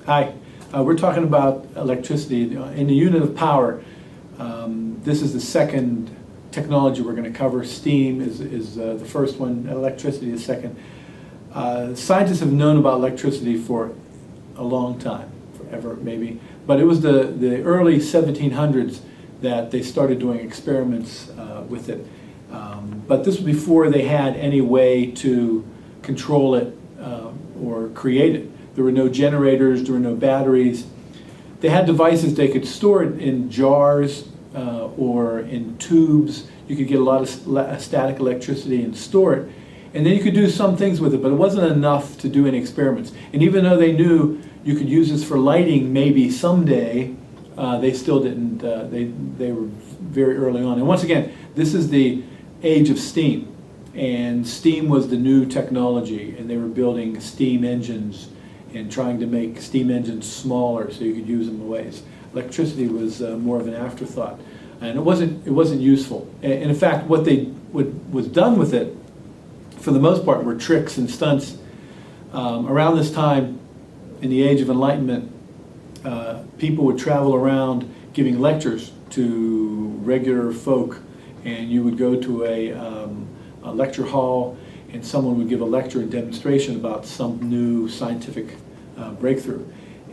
Hi. We're talking about electricity. In the unit of power, this is the second technology we're going to cover. Steam is the first one, electricity is second. Scientists have known about electricity for a long time, forever maybe, but it was the early 1700s that they started doing experiments with it. But this was before they had any way to control it or create it. There were no generators, there were no batteries. They had devices they could store it in jars or in tubes. You could get a lot of static electricity and store it. And then you could do some things with it, but it wasn't enough to do any experiments. And even though they knew you could use this for lighting maybe someday, they still didn't. They were very early on. And once again, this is the age of steam. And steam was the new technology, and they were building steam engines and trying to make steam engines smaller so you could use them in ways. Electricity was more of an afterthought, and it wasn't useful. And in fact, what was done with it, for the most part, were tricks and stunts. Around this time, in the Age of Enlightenment, people would travel around giving lectures to regular folk, and you would go to a lecture hall, and someone would give a lecture and demonstration about some new scientific breakthrough,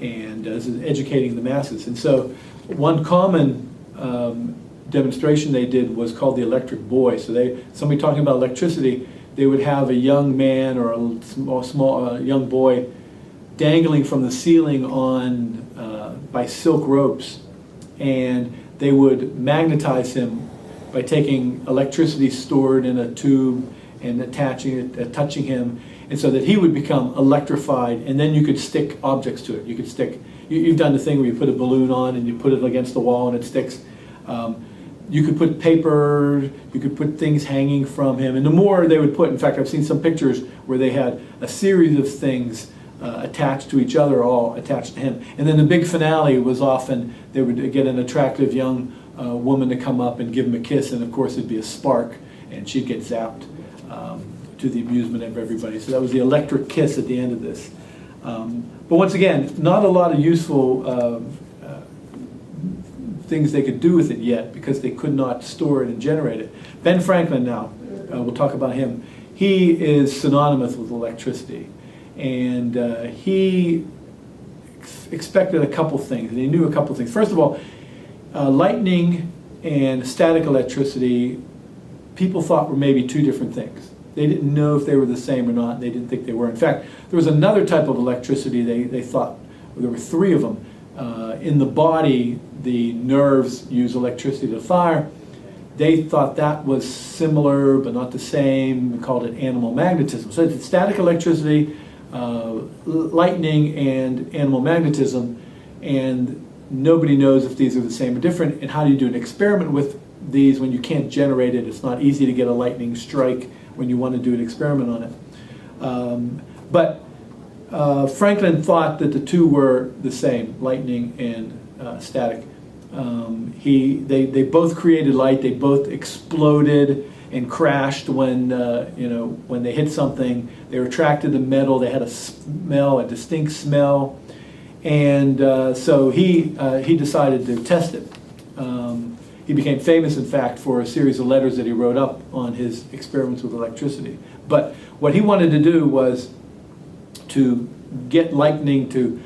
and this is educating the masses. And so one common demonstration they did was called the electric boy. So somebody talking about electricity, they would have a young man or a small young boy dangling from the ceiling by silk ropes, and they would magnetize him by taking electricity stored in a tube and attaching it, touching him, and so that he would become electrified, and then you could stick objects to it. You could stick, you've done the thing where you put a balloon on and you put it against the wall and it sticks. You could put paper, you could put things hanging from him, and the more they would put, in fact I've seen some pictures where they had a series of things attached to each other, all attached to him. And then the big finale was often they would get an attractive young woman to come up and give him a kiss, and of course it'd be a spark and she'd get zapped to the amusement of everybody. So that was the electric kiss at the end of this. But once again, not a lot of useful things they could do with it yet because they could not store it and generate it. Ben Franklin now, we'll talk about him. He is synonymous with electricity, and he expected a couple things, and he knew a couple things. First of all, lightning and static electricity, people thought were maybe two different things. They didn't know if they were the same or not. They didn't think they were. In fact, there was another type of electricity they thought, there were three of them. In the body, the nerves use electricity to fire. They thought that was similar but not the same. We called it animal magnetism. So it's static electricity, lightning, and animal magnetism, and nobody knows if these are the same or different. And how do you do an experiment with these when you can't generate it? It's not easy to get a lightning strike when you want to do an experiment on it. But Franklin thought that the two were the same, lightning and static. They both created light. They both exploded and crashed when when they hit something. They were attracted to metal. They had a smell, a distinct smell, and so he decided to test it. He became famous, in fact, for a series of letters that he wrote up on his experiments with electricity. But what he wanted to do was to get lightning to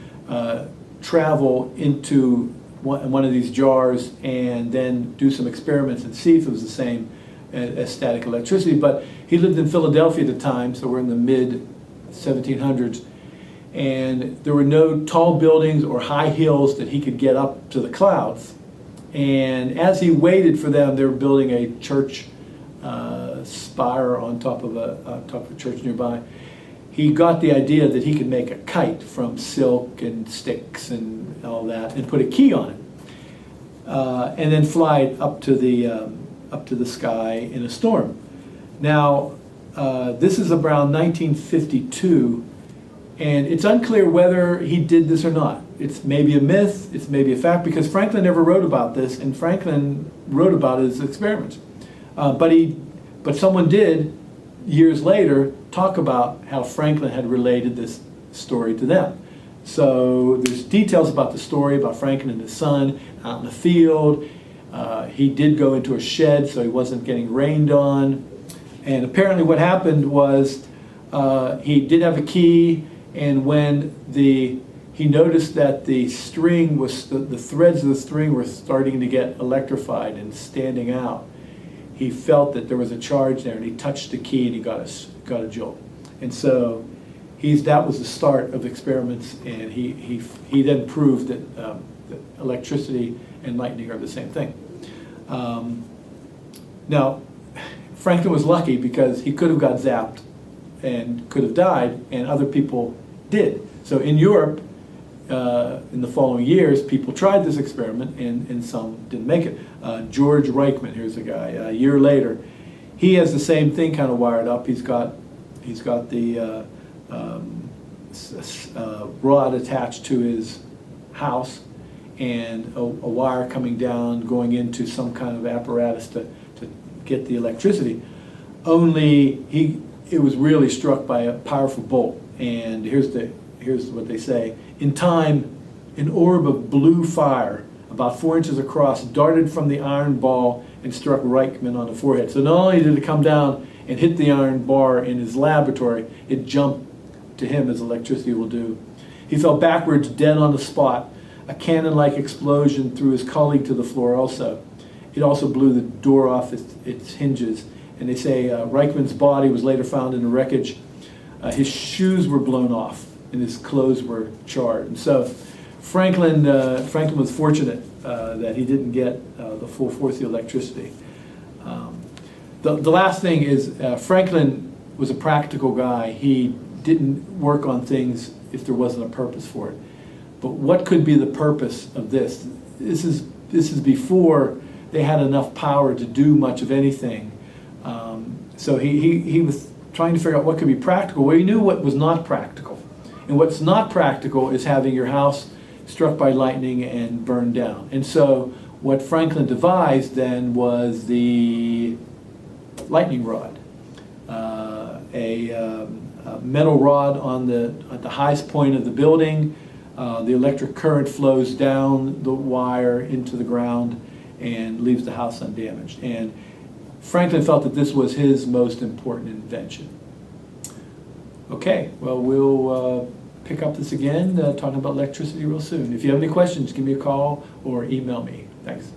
travel into one of these jars and then do some experiments and see if it was the same as static electricity. But he lived in Philadelphia at the time, so we're in the mid-1700s, and there were no tall buildings or high hills that he could get up to the clouds. And as he waited for them, they were building a church spire on top of a church nearby. He got the idea that he could make a kite from silk and sticks and all that, and put a key on it, and then fly it up to the sky in a storm. Now, this is around 1952, and it's unclear whether he did this or not. It's maybe a myth, it's maybe a fact, because Franklin never wrote about this, and Franklin wrote about his experiments. But someone did, years later, talk about how Franklin had related this story to them. So there's details about the story about Franklin and his son out in the field. He did go into a shed, so he wasn't getting rained on. And apparently what happened was he did have a key, and when he noticed that the string was, the threads of the string were starting to get electrified and standing out, he felt that there was a charge there, and he touched the key and he got a jolt. And so that was the start of experiments, and he then proved that electricity and lightning are the same thing. Now, Franklin was lucky because he could have got zapped and could have died, and other people did. So in Europe, in the following years, people tried this experiment, and some didn't make it. George Reichman, here's a guy, a year later, he has the same thing kind of wired up. He's got the rod attached to his house, and a wire coming down, going into some kind of apparatus to get the electricity. Only it was really struck by a powerful bolt. And here's what they say. In time, an orb of blue fire, about 4 inches across, darted from the iron ball and struck Reichman on the forehead. So not only did it come down and hit the iron bar in his laboratory, it jumped to him as electricity will do. He fell backwards, dead on the spot. A cannon-like explosion threw his colleague to the floor also. It also blew the door off its hinges. And they say Reichman's body was later found in the wreckage. His shoes were blown off, and his clothes were charred. And so Franklin was fortunate that he didn't get the full force of the electricity. The last thing is Franklin was a practical guy. He didn't work on things if there wasn't a purpose for it. But what could be the purpose of this? This is before they had enough power to do much of anything. So he was trying to figure out what could be practical. Well, he knew what was not practical. And what's not practical is having your house struck by lightning and burned down. And so what Franklin devised then was the lightning rod, a metal rod at the highest point of the building. The electric current flows down the wire into the ground and leaves the house undamaged. And Franklin felt that this was his most important invention. Okay, well, we'll pick up this again, talking about electricity real soon. If you have any questions, give me a call or email me. Thanks.